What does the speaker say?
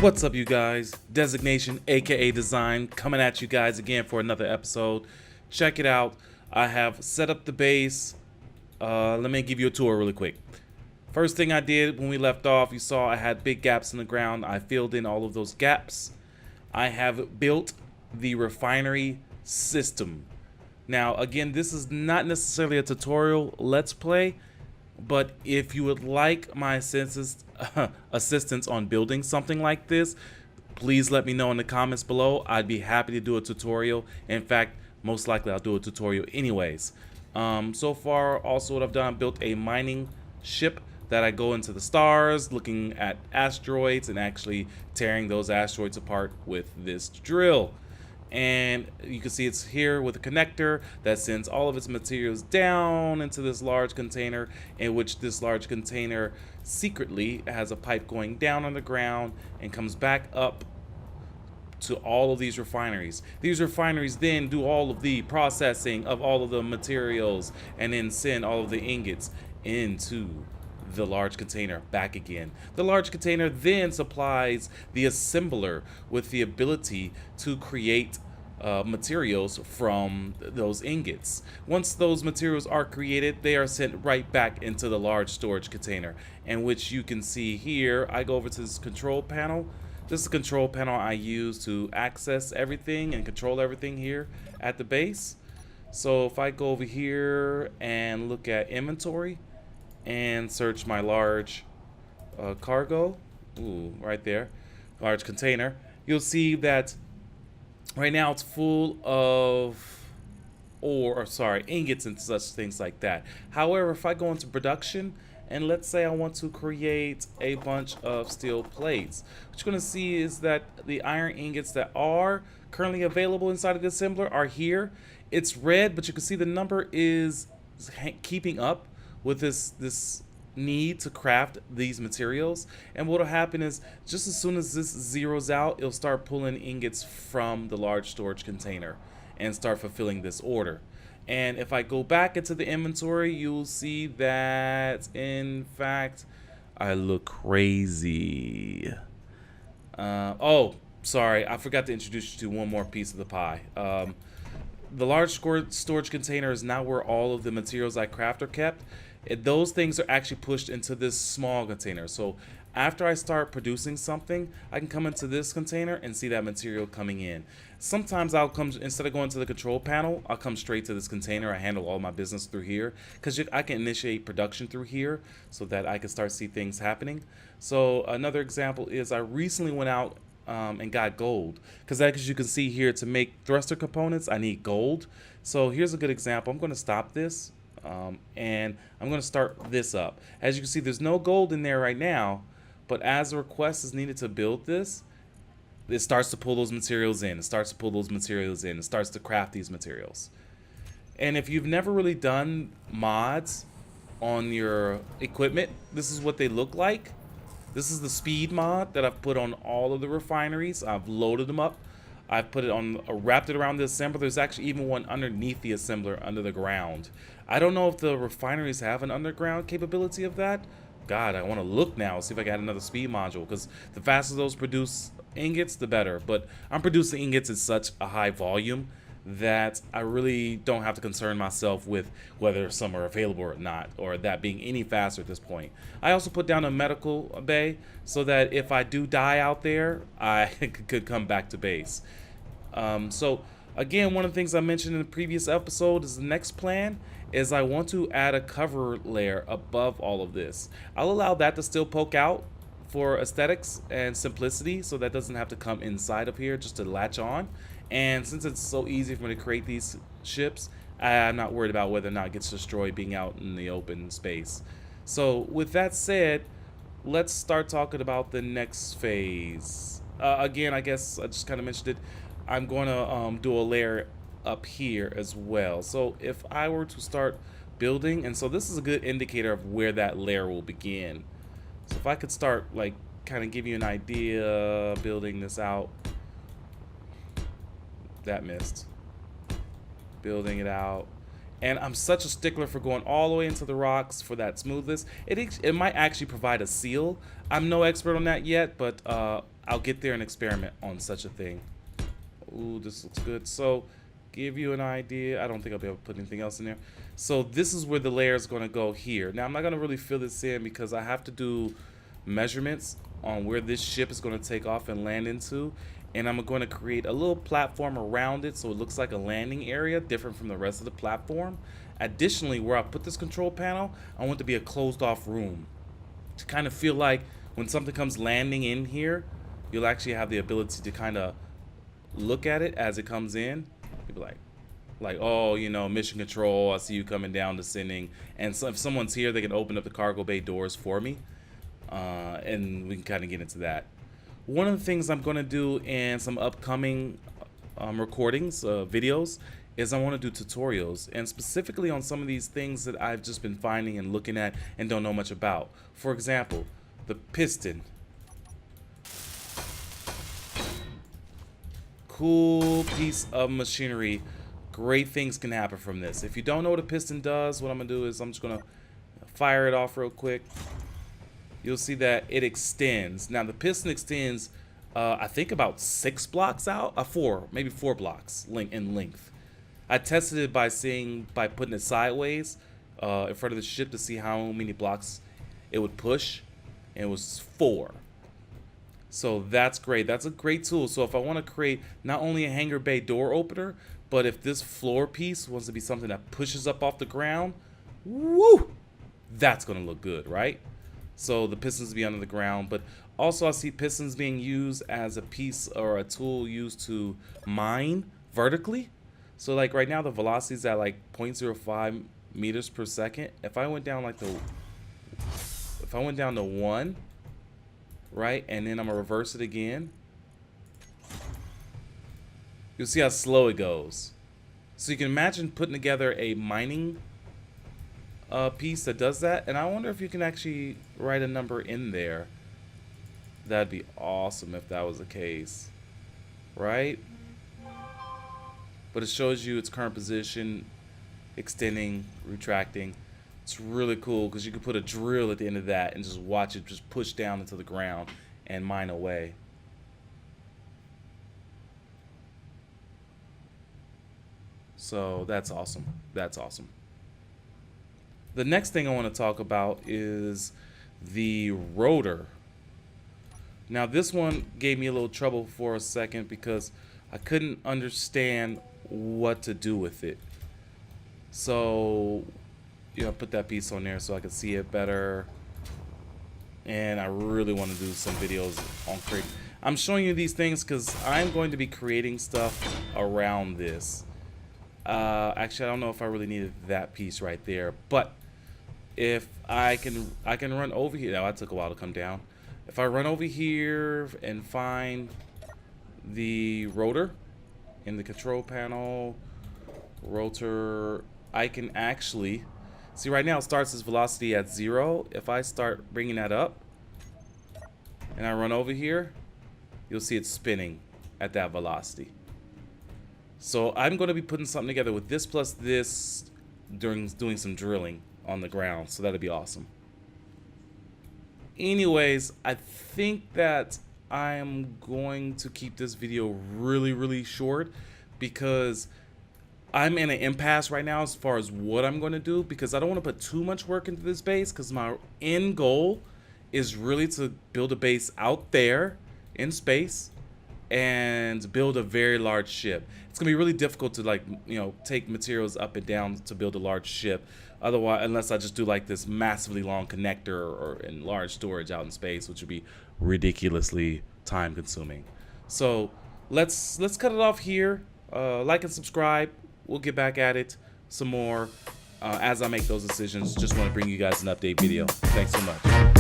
What's up, you guys? Designation, aka Design, coming at you guys again for another episode. Check it out. I have set up the base. Let me give you a tour really quick. First thing I did when we left off, you saw I had big gaps in the ground. I filled in all of those gaps. I have built the refinery system. Now, again, this is not necessarily a tutorial let's play, but if you would like my assistance on building something like this, please let me know in the comments below. I'd be happy to do a tutorial. In fact, most likely I'll do a tutorial anyways. So far, also what I've done, I've built a mining ship that I go into the stars, looking at asteroids and actually tearing those asteroids apart with this drill. And you can see it's here with a connector that sends all of its materials down into this large container, in which this large container secretly has a pipe going down on the ground and comes back up to all of these refineries. These refineries then do all of the processing of all of the materials and then send all of the ingots into the large container back again. The large container then supplies the assembler with the ability to create materials from those ingots. Once those materials are created, they are sent right back into the large storage container, and which you can see here. I go over to this control panel. This is the control panel I use to access everything and control everything here at the base. So if I go over here and look at inventory and search my large cargo, right there, large container, you'll see that right now it's full of ingots and such things like that. However, if I go into production and let's say I want to create a bunch of steel plates, what you're going to see is that the iron ingots that are currently available inside of the assembler are here. It's red, but you can see the number is keeping up with this need to craft these materials. And what will happen is just as soon as this zeroes out, it'll start pulling ingots from the large storage container and start fulfilling this order. And if I go back into the inventory, you'll see that in fact I look crazy. Oh, sorry, I forgot to introduce you to one more piece of the pie. The large storage container is now where all of the materials I craft are kept. Those things are actually pushed into this small container. So after I start producing something, I can come into this container and see that material coming in. Sometimes I'll come, instead of going to the control panel, I'll come straight to this container. I handle all my business through here because I can initiate production through here so that I can start see things happening. So another example is I recently went out and got gold, because as you can see here, to make thruster components I need gold. So here's a good example. I'm going to stop this and I'm going to start this up. As you can see, there's no gold in there right now, but as a request is needed to build this, it starts to pull those materials in. It starts to pull those materials in. It starts to craft these materials. And if you've never really done mods on your equipment, this is what they look like. This is the speed mod that I've put on all of the refineries. I've loaded them up. I've put it on, wrapped it around the assembler. There's actually even one underneath the assembler under the ground. I don't know if the refineries have an underground capability of that. God, I want to look now, see if I got another speed module, because the faster those produce ingots, the better. But I'm producing ingots at such a high volume that I really don't have to concern myself with whether some are available or not, or that being any faster at this point. I also put down a medical bay so that if I do die out there, I could come back to base. So again, one of the things I mentioned in the previous episode is the next plan is I want to add a cover layer above all of this. I'll allow that to still poke out for aesthetics and simplicity, so that doesn't have to come inside of here just to latch on. And since it's so easy for me to create these ships, I'm not worried about whether or not it gets destroyed being out in the open space. So with that said, let's start talking about the next phase. Again, I guess I just kind of mentioned it. I'm going to do a layer up here as well. So if I were to start building, and so this is a good indicator of where that layer will begin. So if I could start, like, kind of give you an idea, building this out. That missed. Building it out. And I'm such a stickler for going all the way into the rocks for that smoothness. It might actually provide a seal. I'm no expert on that yet, but I'll get there and experiment on such a thing. Ooh, this looks good. So, give you an idea. I don't think I'll be able to put anything else in there. So this is where the layer is going to go here. Now I'm not going to really fill this in because I have to do measurements on where this ship is going to take off and land into. And I'm going to create a little platform around it so it looks like a landing area different from the rest of the platform. Additionally, where I put this control panel, I want it to be a closed off room to kind of feel like when something comes landing in here, you'll actually have the ability to kind of look at it as it comes in. You'll be like, oh, you know, mission control, I see you coming down, descending. And so if someone's here, they can open up the cargo bay doors for me. And we can kind of get into that. One of the things I'm going to do in some upcoming recordings, videos, is I want to do tutorials, and specifically on some of these things that I've just been finding and looking at and don't know much about. For example, the piston. Cool piece of machinery. Great things can happen from this. If you don't know what a piston does, what I'm going to do is I'm just going to fire it off real quick. You'll see that it extends. Now the piston extends, I think about 6 blocks out, 4, maybe 4 blocks in length. I tested it by putting it sideways in front of the ship to see how many blocks it would push, and it was 4. So that's great. That's a great tool. So if I want to create not only a hangar bay door opener, but if this floor piece wants to be something that pushes up off the ground, woo, that's going to look good, right? So the pistons be under the ground, but also I see pistons being used as a piece or a tool used to mine vertically. So like right now the velocity is at like 0.05 meters per second. If I went down to 1, right, and then I'm gonna reverse it again, you'll see how slow it goes. So you can imagine putting together a mining piece that does that, and I wonder if you can actually write a number in there. That'd be awesome if that was the case, right? But it shows you its current position, extending, retracting. It's really cool because you can put a drill at the end of that and just watch it just push down into the ground and mine away. So that's awesome. That's awesome. The next thing I want to talk about is the rotor. Now this one gave me a little trouble for a second because I couldn't understand what to do with it. So, you know, put that piece on there so I can see it better. And I really want to do some videos on creating. I'm showing you these things because I'm going to be creating stuff around this. Actually, I don't know if I really needed that piece right there, but if I can run over here. Now, that took a while to come down. If I run over here and find the rotor in the control panel, rotor, I can actually see right now it starts its velocity at 0. If I start bringing that up and I run over here, you'll see it spinning at that velocity. So I'm going to be putting something together with this plus this during doing some drilling on the ground, so that'd be awesome. Anyways, I think that I am going to keep this video really short because I'm in an impasse right now as far as what I'm going to do, because I don't want to put too much work into this base because my end goal is really to build a base out there in space and build a very large ship. It's gonna be really difficult to, like, you know, take materials up and down to build a large ship. Otherwise, unless I just do like this massively long connector or in large storage out in space, which would be ridiculously time consuming. So let's cut it off here. Like and subscribe. We'll get back at it some more as I make those decisions. Just want to bring you guys an update video. Thanks so much.